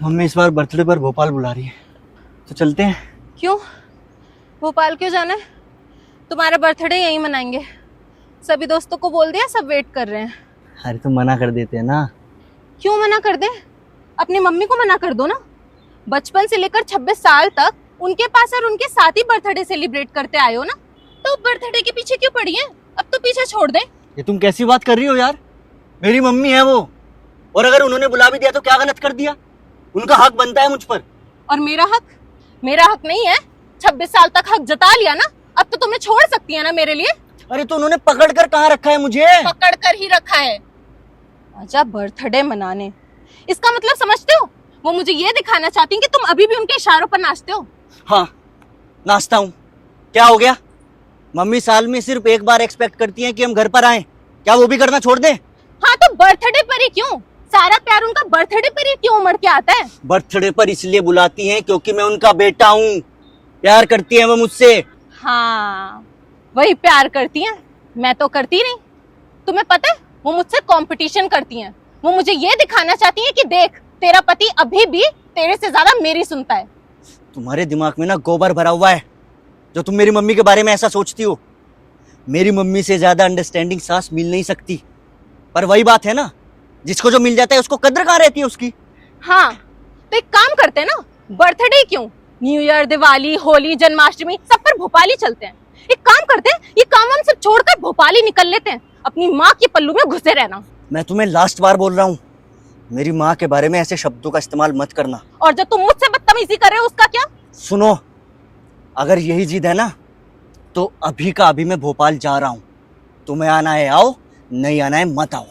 Mummy इस बार birthday पर भोपाल बुला रही है, तो चलते हैं। क्यों? भोपाल क्यों जाना है? तुम्हारा बर्थडे यहीं मनाएंगे। सभी दोस्तों को बोल दिया, सब वेट कर रहे हैं। अरे तो मना कर देते हैं ना। क्यों मना कर दे? अपनी मम्मी को मना कर दो ना। बचपन से लेकर 26 साल तक उनके पास और उनके साथ ही बर्थडे सेलिब्रेट करते आए हो ना, तो बर्थडे के पीछे क्यों पड़ी है? अब तो पीछे छोड़ दे। ये तुम कैसी बात कर रही हो यार? मेरी मम्मी है वो, और अगर उन्होंने बुला भी दिया तो क्या गलत कर दिया? उनका हक बनता है मुझ पर। और मेरा हक? मेरा हक नहीं है। 26 साल तक हक जता लिया ना, अब तो तुम्हें छोड़ सकती है ना मेरे लिए। अरे तो उन्होंने पकड़ कर कहाँ रखा है मुझे? पकड़ कर ही रखा है। आजा बर्थडे मनाने। इसका मतलब समझते हो? वो मुझे ये दिखाना चाहती हैं कि तुम अभी भी उनके इशारों पर नाचते हो। हाँ, नाचता हूँ। क्या हो गया? मम्मी साल में सिर्फ एक बार एक्सपेक्ट करती हैं कि हम घर पर आएं। क्या वो भी करना छोड़ दें? हाँ तो बर्थडे पर ही क्यों? सारा प्यार उनका बर्थडे पर ही क्यों उमड़ के आता है? बर्थडे पर इसलिए बुलाती हैं क्योंकि मैं उनका बेटा हूँ। प्यार करती है वो मुझसे। हाँ, वही प्यार करती हैं, मैं तो करती नहीं। तुम्हें पता है, वो मुझसे कंपटीशन करती हैं। वो मुझे ये दिखाना चाहती हैं कि देख, तेरा पति अभी भी तेरे से ज्यादा मेरी सुनता है। तुम्हारे दिमाग में ना गोबर भरा हुआ है, जो तुम मेरी मम्मी के बारे में ऐसा सोचती हो। मेरी मम्मी से ज्यादा अंडरस्टैंडिंग सास मिल नहीं सकती। पर वही बात है ना, जिसको जो मिल जाता है उसको कद्र कहाँ रहती है उसकी। हाँ, तो एक काम करते हैं ना, बर्थडे क्यों, न्यू ईयर, दिवाली, होली, जन्माष्टमी सब पर भोपाल ही चलते हैं। एक काम करते हैं, ये काम हम सब छोड़कर भोपाल ही निकल लेते हैं। अपनी माँ के पल्लू में घुसे रहना। मैं तुम्हें लास्ट बार बोल रहा हूँ, मेरी माँ के बारे में ऐसे शब्दों का इस्तेमाल मत करना। और जब तुम मुझसे बदतमीजी कर रहे हो उसका क्या? सुनो, अगर यही जिद है ना, तो अभी का अभी मैं भोपाल जा रहा हूँ। तुम्हें आना है आओ, नहीं आना है मत आओ।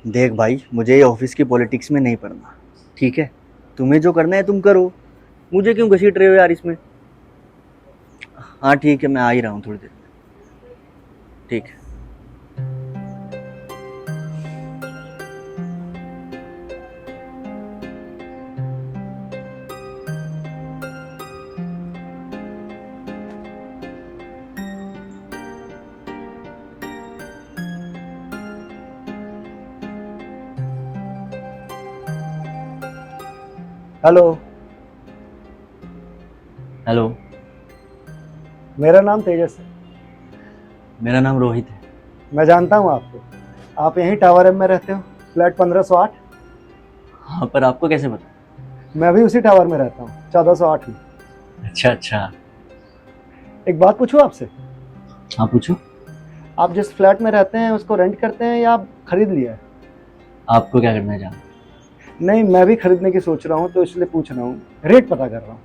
देख भाई, मुझे ये ऑफिस की पॉलिटिक्स में नहीं पड़ना, ठीक है? तुम्हें जो करना है तुम करो, मुझे क्यों घसीट रहे हो यार इसमें? हाँ ठीक है, मैं आ ही रहा हूँ थोड़ी देर में। ठीक है। हेलो, हेलो, मेरा नाम तेजस है। मेरा नाम रोहित है। मैं जानता हूँ आपको। आप यहीं टावर एम में रहते हो, फ्लैट 1508। हाँ, पर आपको कैसे पता? मैं भी उसी टावर में रहता हूँ, 1408 में। अच्छा अच्छा। एक बात पूछूँ आपसे? हाँ पूछो। आप जिस फ्लैट में रहते हैं उसको रेंट करते हैं या आप खरीद लिया है? आपको क्या करना है जान? नहीं, मैं भी खरीदने की सोच रहा हूँ, तो इसलिए पूछ रहा हूँ, रेट पता कर रहा हूँ।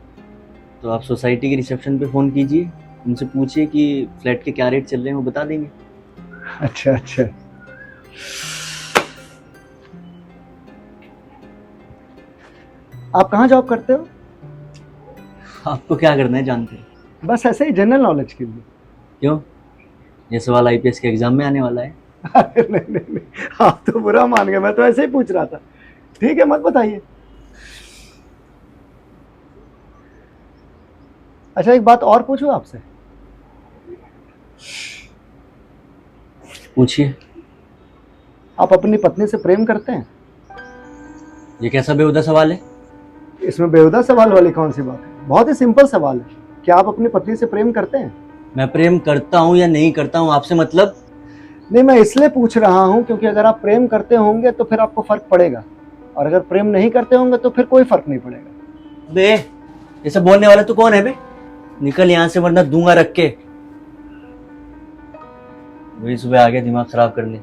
तो आप सोसाइटी के रिसेप्शन पे फ़ोन कीजिए, उनसे पूछिए कि फ्लैट के क्या रेट चल रहे हैं, वो बता देंगे। अच्छा अच्छा। आप कहाँ जॉब करते हो? आपको क्या करना है जानते हैं? बस ऐसे ही जनरल नॉलेज के लिए। क्यों? ये सवाल आईपीएस के एग्जाम में आने वाला है। अरे नहीं नहीं नहीं, आप तो बुरा मान गए, मैं तो ऐसे ही पूछ रहा था। ठीक है, मत बताइए। अच्छा, एक बात और पूछूं आपसे? पूछिए। आप अपनी पत्नी से प्रेम करते हैं? ये कैसा बेहुदा सवाल है? इसमें बेहुदा सवाल वाली कौन सी बात है? बहुत ही सिंपल सवाल है। क्या आप अपनी पत्नी से प्रेम करते हैं? मैं प्रेम करता हूँ या नहीं करता हूँ आपसे मतलब? नहीं, मैं इसलिए पूछ रहा हूँ क्योंकि अगर आप प्रेम करते होंगे तो फिर आपको फर्क पड़ेगा, और अगर प्रेम नहीं करते होंगे तो फिर कोई फर्क नहीं पड़ेगा। बे, ये सब बोलने वाला तू कौन है बे? निकल यहाँ से वरना दूंगा रख के। वही सुबह आ गया दिमाग खराब करने।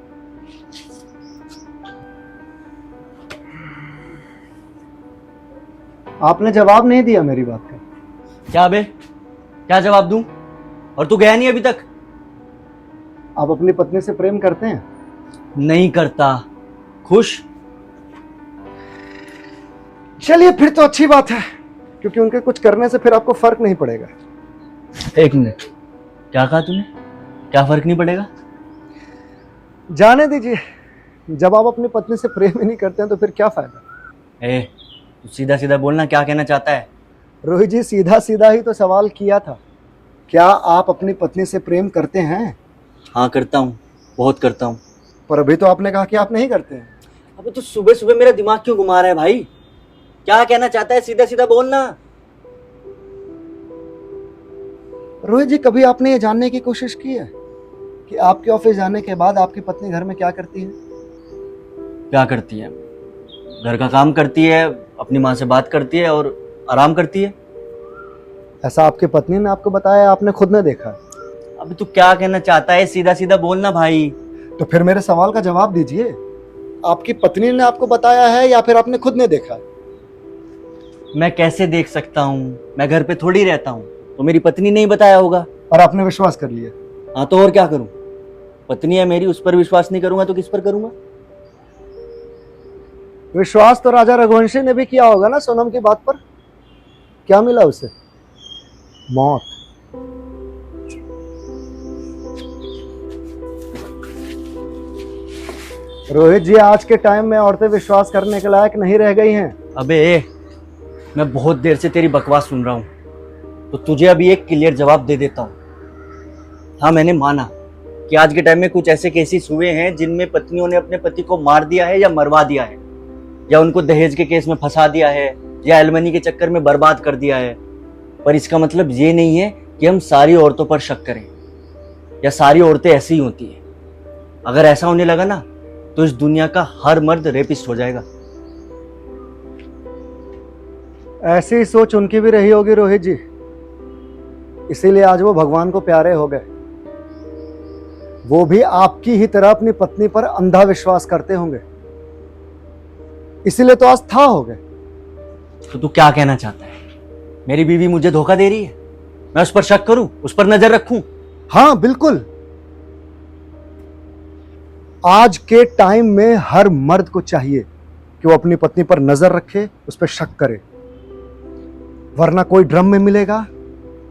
आपने जवाब नहीं दिया मेरी बात का। क्या बे, क्या जवाब दूं? और तू गया नहीं अभी तक? आप अपनी पत्नी से प्रेम करते हैं? नहीं करता। खुश? चलिए फिर तो अच्छी बात है, क्योंकि उनके कुछ करने से फिर आपको फर्क नहीं पड़ेगा। एक मिनट, क्या कहा तूने? क्या फर्क नहीं पड़ेगा? जाने दीजिए, जब आप अपनी पत्नी से प्रेम ही नहीं करते हैं तो फिर क्या फायदा। ए, तू सीधा सीधा बोलना, क्या कहना चाहता है? रोहित जी, सीधा सीधा ही तो सवाल किया था। क्या आप अपनी पत्नी से प्रेम करते हैं? हाँ करता हूँ, बहुत करता हूँ। पर अभी तो आपने कहा कि आप नहीं करते हैं। अबे तू सुबह सुबह मेरा दिमाग क्यों घुमा रहा है भाई? क्या कहना चाहता है, सीधा सीधा बोलना। रोहित जी, कभी आपने ये जानने की कोशिश की है कि आपके ऑफिस जाने के बाद आपकी पत्नी घर में क्या करती है? क्या करती है? घर का काम करती है, अपनी माँ से बात करती है और आराम करती है। ऐसा आपकी पत्नी ने आपको बताया, आपने खुद ने देखा? अबे तू क्या कहना चाहता है, सीधा सीधा बोलना भाई। तो फिर मेरे सवाल का जवाब दीजिए। आपकी पत्नी ने आपको बताया है या फिर आपने खुद ने देखा? मैं कैसे देख सकता हूँ? मैं घर पे थोड़ी रहता हूँ, तो मेरी पत्नी ने ही बताया होगा। और आपने विश्वास कर लिया? हाँ तो और क्या करूँ? पत्नी है मेरी, उस पर विश्वास नहीं करूंगा तो किस पर करूंगा? विश्वास तो राजा रघुवंशी ने भी किया होगा ना सोनम की बात पर। क्या मिला उसे? मौत। रोहित जी, आज के टाइम में औरतें विश्वास करने के लायक नहीं रह गई हैं। अबे मैं बहुत देर से तेरी बकवास सुन रहा हूँ, तो तुझे अभी एक क्लियर जवाब दे देता हूँ। हाँ, मैंने माना कि आज के टाइम में कुछ ऐसे केसेस हुए हैं जिनमें पत्नियों ने अपने पति को मार दिया है या मरवा दिया है, या उनको दहेज के केस में फंसा दिया है, या एलमनी के चक्कर में बर्बाद कर दिया है। पर इसका मतलब ये नहीं है कि हम सारी औरतों पर शक करें या सारी औरतें ऐसी ही होती हैं। अगर ऐसा होने लगा ना तो इस दुनिया का हर मर्द रेपिस्ट हो जाएगा। ऐसी ही सोच उनकी भी रही होगी रोहित जी, इसीलिए आज वो भगवान को प्यारे हो गए। वो भी आपकी ही तरह अपनी पत्नी पर अंधा विश्वास करते होंगे, इसीलिए तो आज था हो गए। तो तू क्या कहना चाहता है? मेरी बीवी मुझे धोखा दे रही है, मैं उस पर शक करूं, उस पर नजर रखूं? हाँ बिल्कुल। आज के टाइम में हर मर्द को चाहिए कि वो अपनी पत्नी पर नजर रखे, उस पर शक करे, वरना कोई ड्रम में मिलेगा,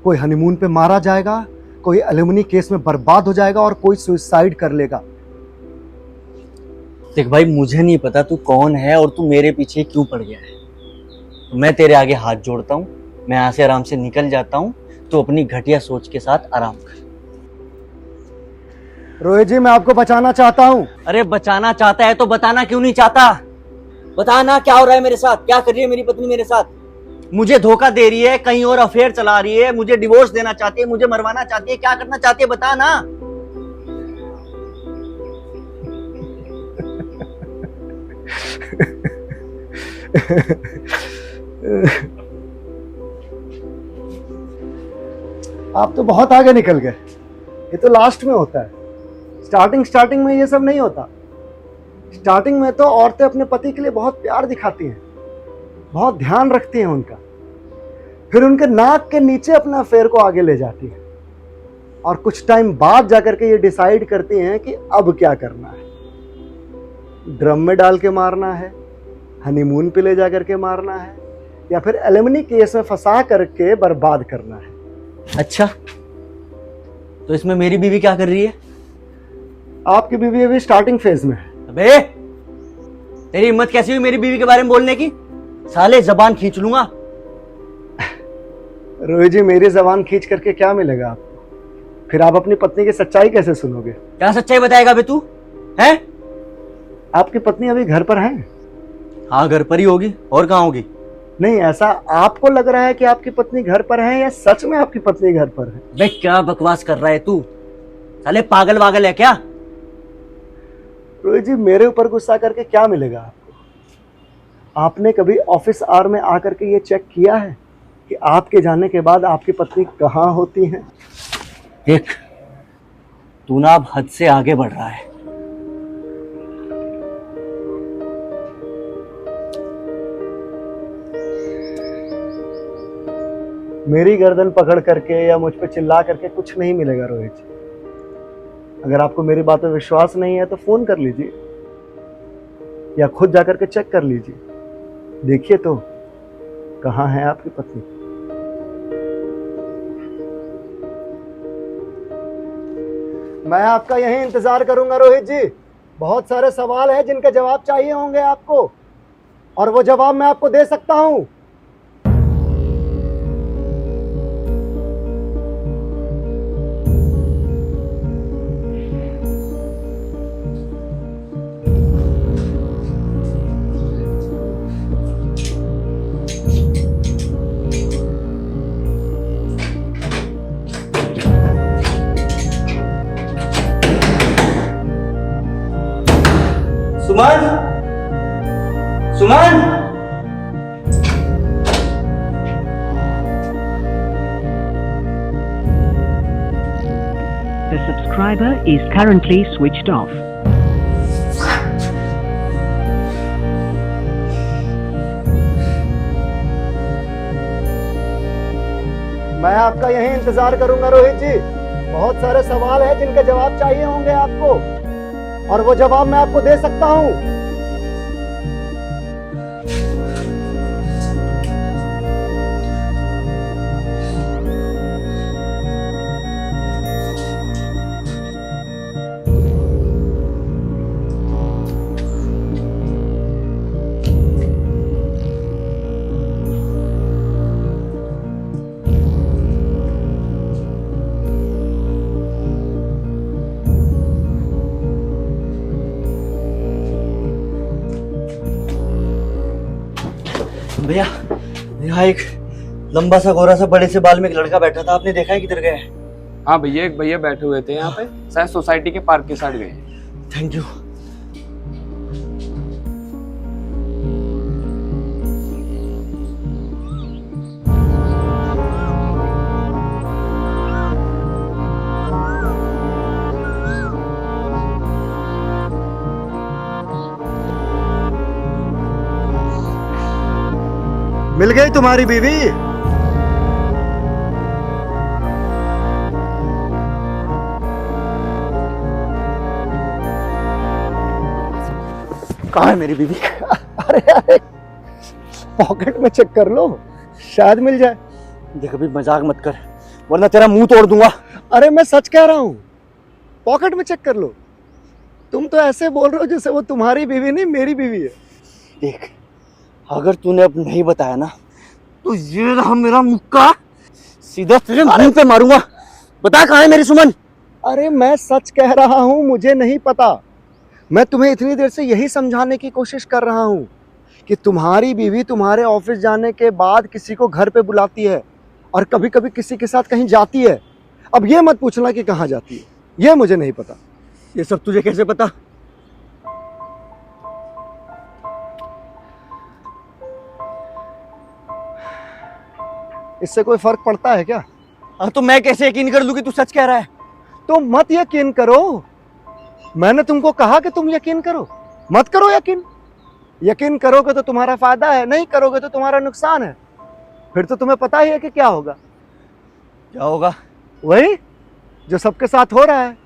कोई हनीमून पे मारा जाएगा, कोई एलुमनी केस में बर्बाद हो जाएगा और कोई सुसाइड कर लेगा। देख भाई, मुझे नहीं पता तू कौन है और तू मेरे पीछे क्यों पड़ गया है। तो मैं तेरे आगे हाथ जोड़ता हूं, मैं यहां से आराम से निकल जाता हूं। तो अपनी घटिया सोच के साथ आराम कर। रोहित जी, मैं आपको बचाना चाहता हूं। अरे बचाना चाहता है तो बताना क्यों नहीं चाहता? बताना क्या हो रहा है मेरे साथ, क्या कर रही है मेरी पत्नी मेरे साथ? मुझे धोखा दे रही है, कहीं और अफेयर चला रही है, मुझे डिवोर्स देना चाहती है, मुझे मरवाना चाहती है, क्या करना चाहती है बता ना। आप तो बहुत आगे निकल गए। ये तो लास्ट में होता है, स्टार्टिंग में ये सब नहीं होता। स्टार्टिंग में तो औरतें अपने पति के लिए बहुत प्यार दिखाती हैं, बहुत ध्यान रखती हैं उनका, फिर उनके नाक के नीचे अपना अफेयर को आगे ले जाती हैं, और कुछ टाइम बाद जाकर के ये डिसाइड करती हैं कि अब क्या करना है। ड्रम में डाल के मारना है, हनीमून पे ले जाकर के मारना है, या फिर एलिमनी केस में फंसा करके बर्बाद करना है। अच्छा, तो इसमें मेरी बीवी क्या कर रही है? आपकी बीवी अभी स्टार्टिंग फेज में है। अबे तेरी हिम्मत कैसी हुई मेरी बीवी के बारे में बोलने की? साले जबान खींच लूंगा। रोहित जी, मेरी जबान खींच करके क्या मिलेगा आपको? फिर आप अपनी पत्नी की सच्चाई कैसे सुनोगे? क्या सच्चाई बताएगा बे तू? है? आपकी पत्नी अभी घर पर है? हाँ घर पर ही होगी, और कहाँ होगी? नहीं, ऐसा आपको लग रहा है कि आपकी पत्नी घर पर है, या सच में आपकी पत्नी घर पर है? बे क्या बकवास कर रहा है तू? साले पागल वागल है क्या? रोहित जी, मेरे ऊपर गुस्सा करके क्या मिलेगा आपको? आपने कभी ऑफिस आवर में आकर के ये चेक किया है कि आपके जाने के बाद आपकी पत्नी कहाँ होती है? देख, तू ना अब हद से आगे बढ़ रहा है। मेरी गर्दन पकड़ करके या मुझ पे चिल्ला करके कुछ नहीं मिलेगा रोहित जी। अगर आपको मेरी बात पे विश्वास नहीं है तो फोन कर लीजिए, या खुद जाकर के चेक कर लीजिए, देखिए तो कहाँ है आपकी पत्नी। मैं आपका यहीं इंतजार करूंगा रोहित जी। बहुत सारे सवाल हैं जिनके जवाब चाहिए होंगे आपको, और वो जवाब मैं आपको दे सकता हूं। सुमन, सुमन। The subscriber is currently switched off. मैं आपका यहीं इंतजार करूंगा रोहित जी। बहुत सारे सवाल हैं जिनके जवाब चाहिए होंगे आपको, और वो जवाब मैं आपको दे सकता हूं। भैया, यहाँ एक लंबा सा गोरा सा बड़े से बाल में एक लड़का बैठा था, आपने देखा है किधर गया है? हाँ भैया, एक भैया बैठे हुए थे यहाँ पे, शायद सोसाइटी के पार्क के साइड गए। Thank you. मिल गई तुम्हारी बीवी? कहाँ है मेरी बीवी? अरे अरे, पॉकेट में चेक कर लो, शायद मिल जाए। देख अभी मजाक मत कर, वरना तेरा मुंह तोड़ दूंगा। अरे मैं सच कह रहा हूं, पॉकेट में चेक कर लो। तुम तो ऐसे बोल रहे हो जैसे वो तुम्हारी बीवी नहीं मेरी बीवी है। देख, अगर तूने अब नहीं बताया ना तो ये रहा मेरा मुक्का, सीधा तेरे मुंह पे मारूंगा। बता कहाँ है मेरी सुमन? अरे मैं सच कह रहा हूं, मुझे नहीं पता। मैं तुम्हें इतनी देर से यही समझाने की कोशिश कर रहा हूं कि तुम्हारी बीवी तुम्हारे ऑफिस जाने के बाद किसी को घर पे बुलाती है और कभी कभी किसी के साथ कहीं जाती है। अब ये मत पूछना कि कहाँ जाती है, ये मुझे नहीं पता। ये सब तुझे कैसे पता? इससे कोई फर्क पड़ता है क्या? हाँ तो मैं कैसे यकीन कर लूं कि तू सच कह रहा है? तो मत यकीन करो। मैंने तुमको कहा कि तुम यकीन करो, मत करो यकीन। यकीन करोगे तो तुम्हारा फायदा है, नहीं करोगे तो तुम्हारा नुकसान है। फिर तो तुम्हें पता ही है कि क्या होगा। क्या होगा? वही जो सबके साथ हो रहा है।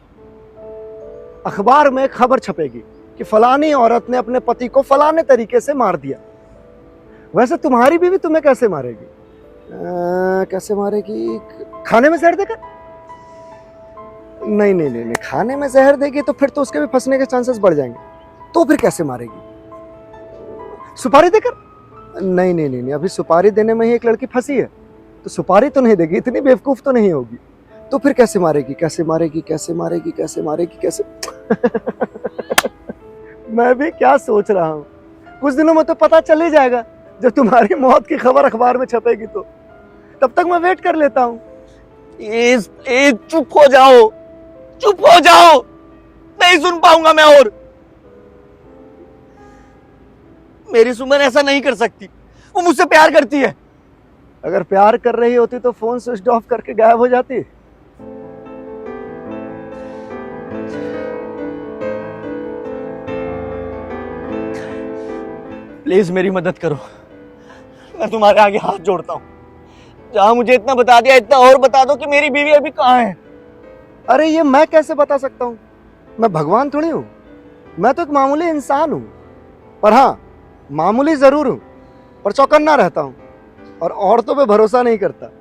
अखबार में खबर छपेगी कि फलानी औरत ने अपने पति को फलाने तरीके से मार दिया। वैसे तुम्हारी बीवी तुम्हें कैसे मारेगी? कैसे मारेगी? खाने में जहर देकर? नहीं नहीं नहीं नहीं, खाने में जहर देगी तो फिर तो उसके भी फंसने के चांसेस बढ़ जाएंगे। तो फिर कैसे मारेगी? सुपारी देकर? नहीं नहीं नहीं नहीं, अभी सुपारी देने में ही एक लड़की फंसी है, तो सुपारी तो नहीं देगी, इतनी बेवकूफ तो नहीं होगी। तो फिर कैसे मारेगी? कैसे मारेगी? कैसे मारेगी? कैसे मारेगी? कैसे मैं भी क्या सोच रहा हूँ, कुछ दिनों में तो पता चल ही जाएगा। जब तुम्हारी मौत की खबर अखबार में छपेगी तो तब तक मैं वेट कर लेता हूँ। चुप हो जाओ, चुप हो जाओ, नहीं सुन पाऊंगा मैं और। मेरी सुमन ऐसा नहीं कर सकती, वो मुझसे प्यार करती है। अगर प्यार कर रही होती तो फोन स्विच ऑफ करके गायब हो जाती। प्लीज मेरी मदद करो, मैं तुम्हारे आगे हाथ जोड़ता हूँ। जहां मुझे इतना बता दिया, इतना और बता दो कि मेरी बीवी अभी कहाँ है। अरे ये मैं कैसे बता सकता हूँ? मैं भगवान थोड़ी हूँ, मैं तो एक मामूली इंसान हूँ। पर हाँ, मामूली जरूर हूँ, पर चौकन्ना रहता हूँ और औरतों पे भरोसा नहीं करता।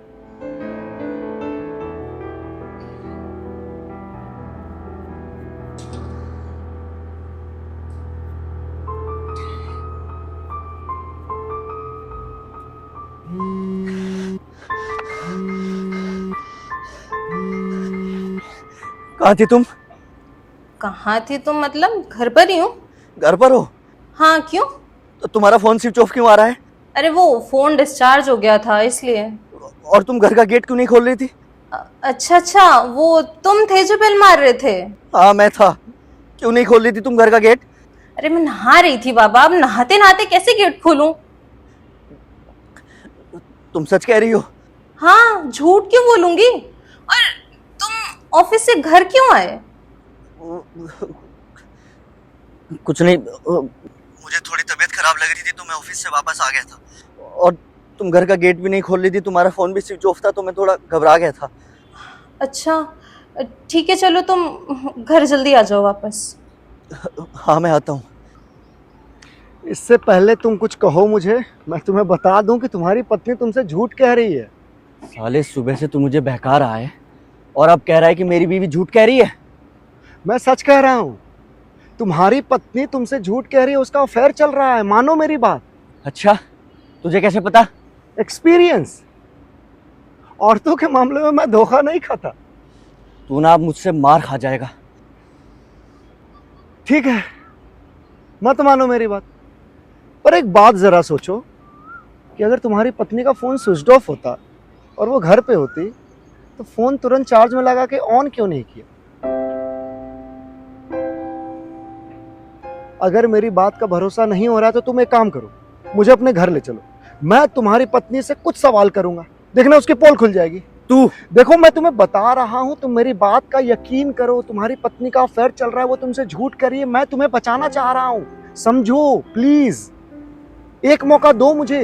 कहाँ थी तुम? कहाँ थी तुम मतलब? घर पर ही हूँ। घर पर हो? हाँ, क्यों? तो तुम्हारा फोन स्विच ऑफ क्यों आ रहा है? अरे वो फोन डिस्चार्ज हो गया था इसलिए। और तुम घर का गेट क्यों नहीं खोल रही थी? अच्छा अच्छा, वो तुम थे जो बेल मार रहे थे? हाँ मैं था। क्यों नहीं खोल रही थी तुम घर का गेट? अरे मैं नहा रही थी बाबा, अब नहाते नहाते कैसे गेट खोलूं? तुम सच कह रही हो? हाँ, झूठ क्यों बोलूंगी? और तुम ऑफिस से घर क्यों आए? कुछ नहीं, मुझे थोड़ी तबीयत खराब लग रही थी तो मैं ऑफिस से वापस आ गया था। और तुम घर का गेट भी नहीं खोल रही थी, तुम्हारा फोन भी स्विच ऑफ था, तो मैं थोड़ा घबरा गया था। अच्छा ठीक है, चलो तुम घर जल्दी आ जाओ वापस। हाँ मैं आता हूँ। इससे पहले तुम कुछ कहो मुझे, मैं तुम्हें बता दूं कि तुम्हारी पत्नी तुमसे झूठ कह रही है। साले सुबह से तू मुझे बहका रहा है और अब कह रहा है कि मेरी बीवी झूठ कह रही है। मैं सच कह रहा हूँ, तुम्हारी पत्नी तुमसे झूठ कह रही है, उसका अफेयर चल रहा है, मानो मेरी बात। अच्छा, तुझे कैसे पता? एक्सपीरियंस। औरतों के मामले में मैं धोखा नहीं खाता। तू ना अब मुझसे मार खा जाएगा। ठीक है, मत मानो मेरी बात, पर एक बात जरा सोचो कि अगर तुम्हारी पत्नी का फोन स्विच ऑफ होता और वो घर पे होती तो फोन तुरंत चार्ज में लगा के ऑन क्यों नहीं किया? अगर मेरी बात का भरोसा नहीं हो रहा तो तुम एक काम करो, मुझे अपने घर ले चलो, मैं तुम्हारी पत्नी से कुछ सवाल करूंगा, देखना उसकी पोल खुल जाएगी। तू देखो, मैं तुम्हें बता रहा हूं, तुम मेरी बात का यकीन करो, तुम्हारी पत्नी का अफेयर चल रहा है, वो तुमसे झूठ कर रही है, मैं तुम्हें बचाना चाह रहा हूं, समझो प्लीज, एक मौका दो मुझे,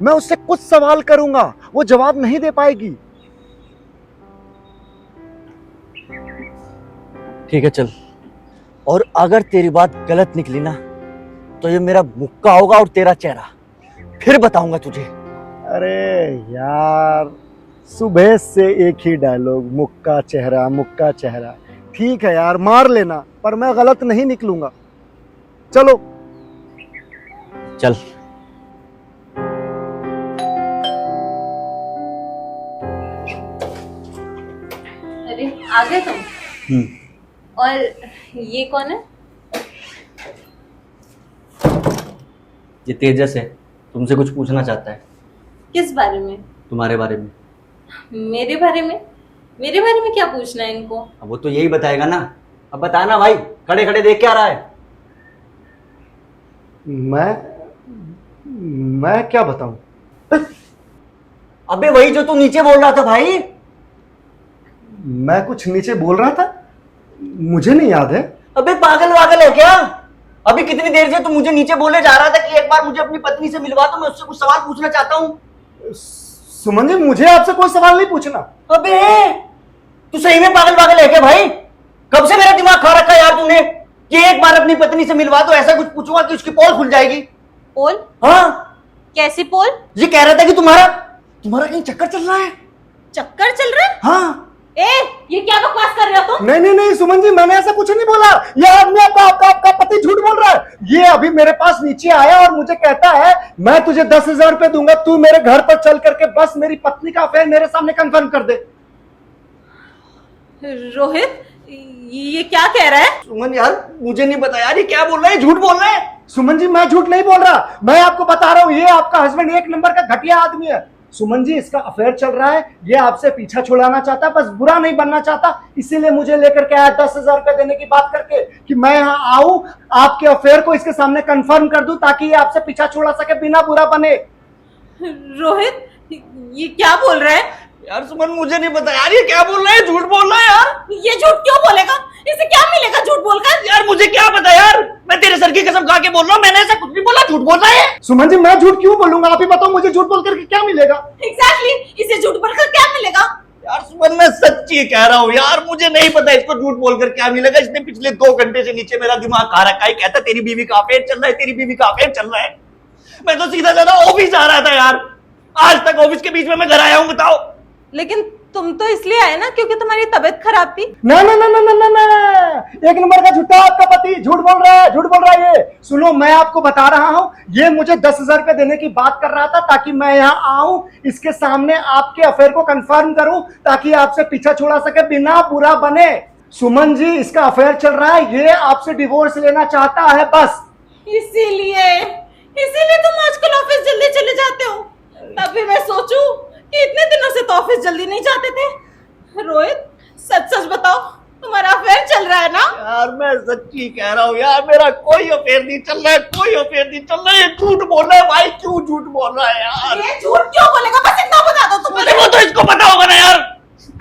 मैं उससे कुछ सवाल करूंगा, वो जवाब नहीं दे पाएगी। ठीक है चल, और अगर तेरी बात गलत निकली ना तो ये मेरा मुक्का होगा और तेरा चेहरा, फिर बताऊंगा तुझे। अरे यार, सुबह से एक ही डायलॉग, मुक्का चेहरा मुक्का चेहरा। ठीक है यार, मार लेना, पर मैं गलत नहीं निकलूंगा। चलो चल। अरे आ गए तुम? और ये कौन है? ये तेजस है, तुमसे कुछ पूछना चाहता है। किस बारे में? तुम्हारे बारे में। मेरे बारे में? मेरे बारे में क्या पूछना है इनको? अब वो तो यही बताएगा ना, अब बताना भाई, खड़े खड़े देख क्या रहा है? मैं क्या बताऊं? अबे वही जो तू नीचे बोल रहा था भाई। मैं कुछ नीचे बोल रहा था, मुझे नहीं याद है। अबे पागल वागल है क्या? अभी कितनी देर से तू मुझे नीचे बोले जा रहा था कि एक बार मुझे अपनी पत्नी से मिलवा, तो मैं उससे कुछ सवाल पूछना चाहता हूँ। सुमन जी, मुझे आपसे कोई सवाल नहीं पूछना। अबे तू सही में पागल वागल है क्या भाई? कब से मेरा दिमाग खा रखा है यार तूने कि एक बार अपनी पत्नी से मिलवा तो ऐसा कुछ पूछूंगा कि उसकी पोल खुल जाएगी। पोल? हाँ, कैसी पोल? ये कह रहा था कि तुम्हारा कहीं चक्कर चल रहा है। चक्कर चल रहा है? हाँ। ए, ये क्या बकवास कर रहे हो तुम? नहीं सुमन जी, मैंने ऐसा कुछ नहीं बोला। ये आदमी आपका पति झूठ बोल रहा है। ये अभी मेरे पास नीचे आया और मुझे कहता है मैं तुझे 10,000 रुपए दूंगा, तू मेरे घर पर चल करके बस मेरी पत्नी का अफेयर मेरे सामने कंफर्म कर दे। रोहित, ये क्या कह रहा है? सुमन यार, मुझे नहीं पता यार, ये क्या बोल रहा है, झूठ बोल रहा है। सुमन जी, मैं झूठ नहीं बोल रहा, मैं आपको बता रहा हूं, ये आपका हस्बैंड एक नंबर का घटिया आदमी है। सुमन जी, इसका अफेयर चल रहा है, ये आपसे पीछा छुड़ाना चाहता है, बस बुरा नहीं बनना चाहता, इसीलिए मुझे लेकर के आया 10,000 रुपए देने की बात करके कि मैं यहाँ आऊं, आपके अफेयर को इसके सामने कंफर्म कर दूं ताकि ये आपसे पीछा छुड़ा सके बिना बुरा बने। रोहित, ये क्या बोल रहा है? यार सुमन, मुझे नहीं पता यार, ये क्या बोल रहा है, झूठ बोल रहा है यार। ये झूठ क्यों बोलेगा? इसे क्या मिलेगा झूठ बोलकर? यार मुझे क्या पता यार, मैं तेरे सर की कसम खा के बोल रहा हूँ, मैंने ऐसा कुछ नहीं बोला, झूठ बोल रहा है। सुमन जी, मैं झूठ क्यों बोलूंगा? आप ही बताओ, मुझे झूठ बोल करके क्या मिलेगा? एग्जैक्टली, इसे झूठ बोलकर क्या मिलेगा? यार सुमन, मैं सच्ची कह रहा हूँ यार, मुझे नहीं पता इसको झूठ बोलकर क्या मिलेगा। इसने पिछले 2 घंटे से नीचे मेरा दिमाग खा रखा है, कहता तेरी बीवी का अफेयर चल रहा है, तेरी बीवी का अफेयर चल रहा है। मैं तो सीधा साधा ऑफिस आ रहा था यार, आज तक ऑफिस के बीच में मैं घर आया हूँ, बताओ। लेकिन तुम तो इसलिए आए ना क्योंकि तुम्हारी तबीयत खराब थी। ना ना ना ना ना ना ना, एक नंबर का झूठा आपका पति, झूठ बोल रहा है, झूठ बोल रहा है ये। सुनो, मैं आपको बता रहा हूं, ये मुझे 10,000 रुपए देने की बात कर रहा था ताकि मैं यहाँ आऊं, इसके सामने आपके अफेयर को कंफर्म करूं ताकि आपसे पीछा छुड़ा सके बिना बुरा बने। सुमन जी, इसका अफेयर चल रहा है, ये आपसे डिवोर्स लेना चाहता है बस। इसीलिए तुम आजकल ऑफिस जल्दी चले जाते हो। तभी मैं सोचूं कि इतने दिनों से तो ऑफिस जल्दी नहीं जाते थे। रोहित, सच सच बताओ, तुम्हारा अफेयर चल रहा है ना? यार मैं सच्ची कह रहा हूँ यार, मेरा कोई अफेयर नहीं चल रहा है, कोई अफेयर नहीं चल रहा है। ये झूठ बोल रहा है भाई, क्यों झूठ बोल रहा है यार? ये झूठ क्यों बोलेगा? बस इतना बता दो तुम। अरे वो तो इसको पता होगा ना यार।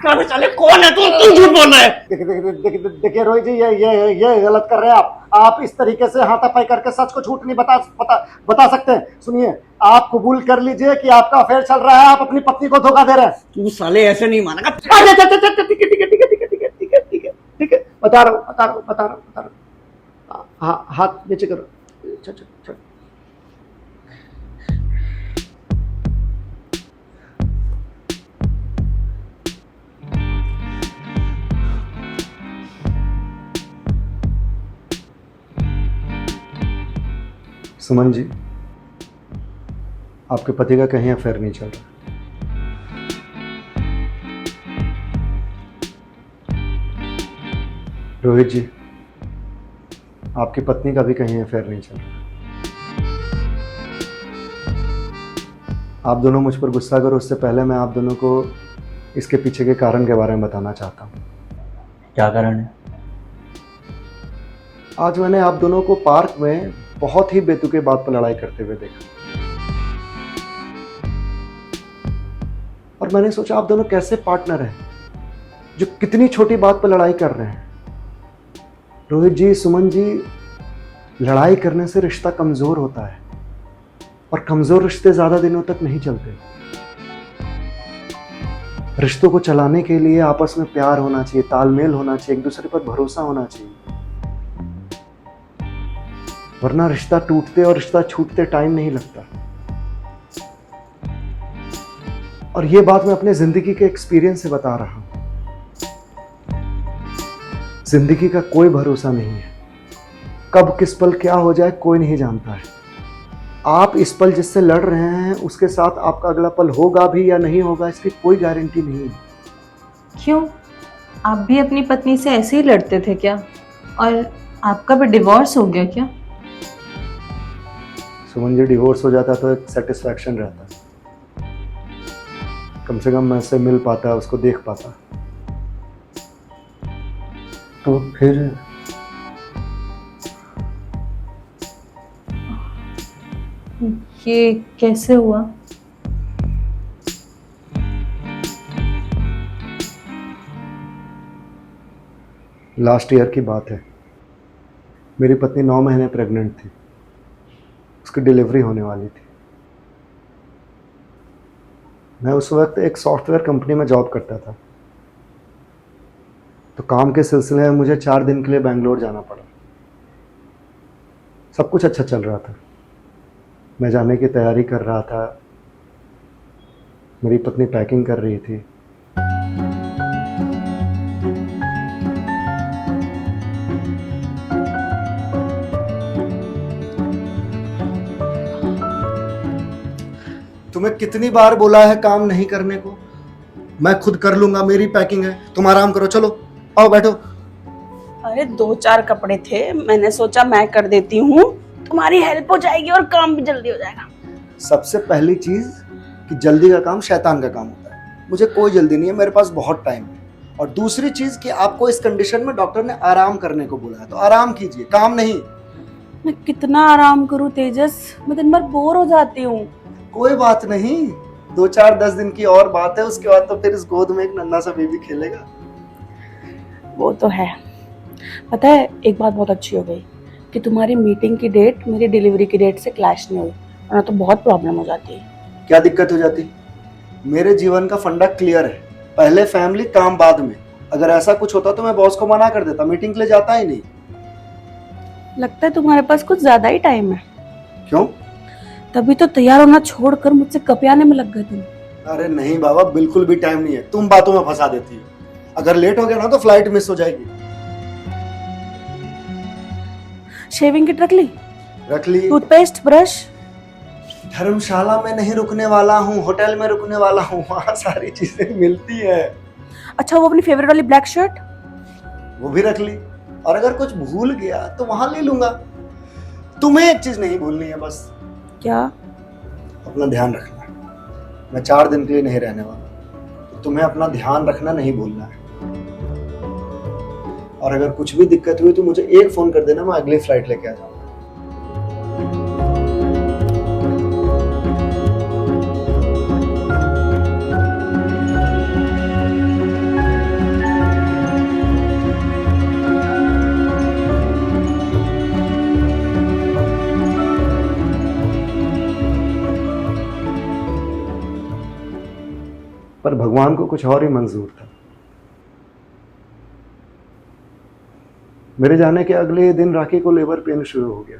अरे साले कौन है तू, क्यों झूठ बोल रहा है? देखिए रोहित जी, ये गलत कर रहे हैं आप इस तरीके से हाथापाई करके सच को झूठ नहीं बता सकते। सुनिए, आप कबूल कर लीजिए कि आपका अफेयर चल रहा है, आप अपनी पत्नी को धोखा दे रहे हैं। तू साले ऐसे नहीं मानेगा। ठीक है, बता रहा हूँ। हाँ, हाथ नीचे करो। चल। सुमन जी, आपके पति का कहीं अफेयर नहीं चल रहा। रोहित जी, आपकी पत्नी का भी कहीं अफेयर नहीं चल रहा। आप दोनों मुझ पर गुस्सा करो, उससे पहले मैं आप दोनों को इसके पीछे के कारण के बारे में बताना चाहता हूँ। क्या कारण है? आज मैंने आप दोनों को पार्क में बहुत ही बेतुके बात पर लड़ाई करते हुए देखा, और मैंने सोचा आप दोनों कैसे पार्टनर हैं जो कितनी छोटी बात पर लड़ाई कर रहे हैं। रोहित जी, सुमन जी, लड़ाई करने से रिश्ता कमजोर होता है, और कमजोर रिश्ते ज्यादा दिनों तक नहीं चलते। रिश्तों को चलाने के लिए आपस में प्यार होना चाहिए, तालमेल होना चाहिए, एक दूसरे पर भरोसा होना चाहिए, वरना रिश्ता टूटते और रिश्ता छूटते टाइम नहीं लगता। और ये बात मैं अपने जिंदगी के एक्सपीरियंस से बता रहा हूं। जिंदगी का कोई भरोसा नहीं है, कब किस पल क्या हो जाए कोई नहीं जानता है। आप इस पल जिससे लड़ रहे हैं उसके साथ आपका अगला पल होगा भी या नहीं होगा, इसकी कोई गारंटी नहीं है। क्यों, आप भी अपनी पत्नी से ऐसे ही लड़ते थे क्या? और आपका भी डिवोर्स हो गया क्या? सुमन जी, डिवोर्स हो जाता तो एक सेटिस्फैक्शन रहता, कम से कम मैं उससे मिल पाता, उसको देख पाता। तो फिर ये कैसे हुआ? लास्ट ईयर की बात है। मेरी पत्नी 9 महीने प्रेग्नेंट थी, उसकी डिलीवरी होने वाली थी। मैं उस वक्त एक सॉफ्टवेयर कंपनी में जॉब करता था, तो काम के सिलसिले में मुझे 4 दिन के लिए बेंगलोर जाना पड़ा। सब कुछ अच्छा चल रहा था, मैं जाने की तैयारी कर रहा था, मेरी पत्नी पैकिंग कर रही थी। तुम्हें कितनी बार बोला है काम नहीं करने को? मैं खुद कर लूंगा, मेरी पैकिंग है, तुम आराम करो। चलो आओ बैठो। अरे 2-4 कपड़े थे, मैंने सोचा मैं कर देती हूँ, तुम्हारी हेल्प हो जाएगी और काम भी जल्दी हो जाएगा। सबसे पहली चीज कि जल्दी का काम शैतान का काम होता है। मुझे कोई जल्दी नहीं है, मेरे पास बहुत टाइम है। और दूसरी चीज कि आपको इस कंडीशन में डॉक्टर ने आराम करने को बोला है, तो आराम कीजिए, काम नहीं। मैं कितना आराम करूँ तेजस, मैं दिन भर बोर हो जाती हूँ। कोई बात नहीं, 2-4-10 दिन की और बात है, उसके बाद तो फिर इस गोद में एक नन्हा सा बेबी खेलेगा। वो तो है। पता है, एक बात बहुत अच्छी हो गई कि तुम्हारी मीटिंग की डेट मेरी डिलीवरी की डेट से क्लैश नहीं हुई, वरना तो बहुत प्रॉब्लम हो जाती है। क्या दिक्कत हो जाती? मेरे जीवन का फंडा क्लियर है, पहले फैमिली काम बाद में। अगर ऐसा कुछ होता तो मैं बॉस को मना कर देता, मीटिंग के लिए जाता ही नहीं। लगता है तुम्हारे पास कुछ ज्यादा ही टाइम है। क्यों? तभी तो तैयार होना छोड़कर मुझसे कपियाने में लग गए तुम। अरे नहीं बाबा, बिल्कुल भी टाइम नहीं है, तुम बातों में फंसा देती हो। अगर लेट हो गया ना तो फ्लाइट मिस हो जाएगी। शेविंग किट रख ली? रख ली। Toothpaste, brush? धर्मशाला में नहीं रुकने वाला हूँ, होटल में रुकने वाला हूँ, वहाँ सारी चीजें मिलती है। अच्छा, वो अपनी फेवरेट वाली ब्लैक शर्ट? वो भी रख ली। और अगर कुछ भूल गया तो वहां ले लूंगा। तुम्हें एक चीज नहीं भूलनी है बस। क्या? अपना ध्यान रखना। मैं 4 दिन के लिए नहीं रहने वाला, तो तुम्हें अपना ध्यान रखना नहीं भूलना है। और अगर कुछ भी दिक्कत हुई तो मुझे एक फोन कर देना, मैं अगली फ्लाइट लेके आ जाऊंगा। पर भगवान को कुछ और ही मंजूर था। मेरे जाने के अगले ही दिन राखी को लेबर पेन शुरू हो गया।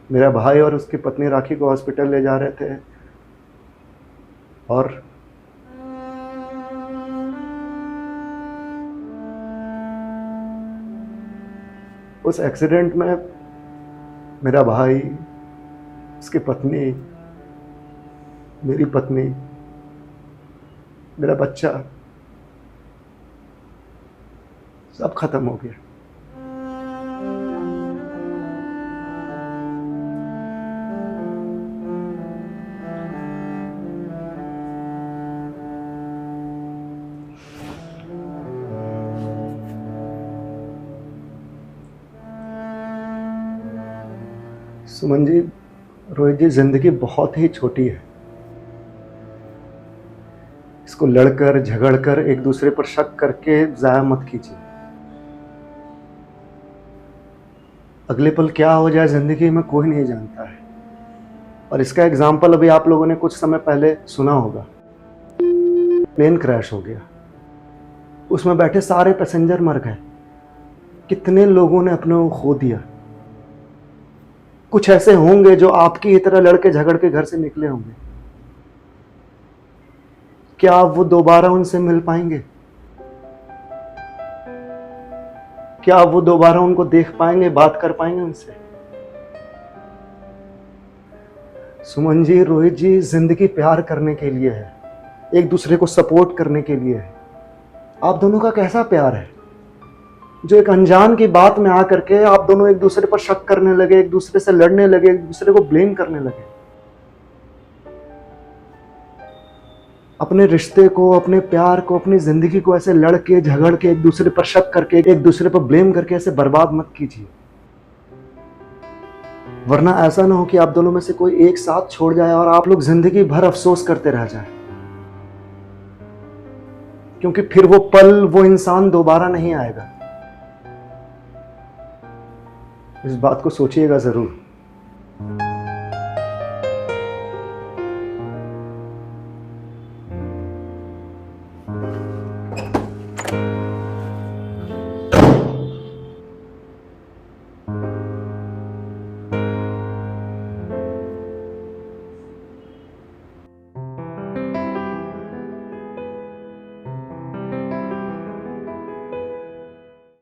मेरा भाई और उसकी पत्नी राखी को हॉस्पिटल ले जा रहे थे और उस एक्सीडेंट में मेरा भाई, उसकी पत्नी, मेरी पत्नी, मेरा बच्चा सब खत्म हो गया। सुमन जी, रोहित जी, जिंदगी बहुत ही छोटी है। इसको लड़कर झगड़कर एक दूसरे पर शक करके जाया मत कीजिए। अगले पल क्या हो जाए जिंदगी में कोई नहीं जानता है। और इसका एग्जाम्पल अभी आप लोगों ने कुछ समय पहले सुना होगा। प्लेन क्रैश हो गया, उसमें बैठे सारे पैसेंजर मर गए। कितने लोगों ने अपने को खो दिया। कुछ ऐसे होंगे जो आपकी ही तरह लड़के झगड़ के घर से निकले होंगे। क्या आप वो दोबारा उनसे मिल पाएंगे? क्या आप वो दोबारा उनको देख पाएंगे, बात कर पाएंगे उनसे? सुमन जी, रोहित जी, जिंदगी प्यार करने के लिए है, एक दूसरे को सपोर्ट करने के लिए है। आप दोनों का कैसा प्यार है जो एक अनजान की बात में आकर के आप दोनों एक दूसरे पर शक करने लगे, एक दूसरे से लड़ने लगे, एक दूसरे को ब्लेम करने लगे। अपने रिश्ते को, अपने प्यार को, अपनी जिंदगी को ऐसे लड़ के, झगड़ के, एक दूसरे पर शक करके, एक दूसरे पर ब्लेम करके ऐसे बर्बाद मत कीजिए। वरना ऐसा ना हो कि आप दोनों में से कोई एक साथ छोड़ जाए और आप लोग जिंदगी भर अफसोस करते रह जाए। क्योंकि फिर वो पल, वो इंसान दोबारा नहीं आएगा। इस बात को सोचिएगा जरूर।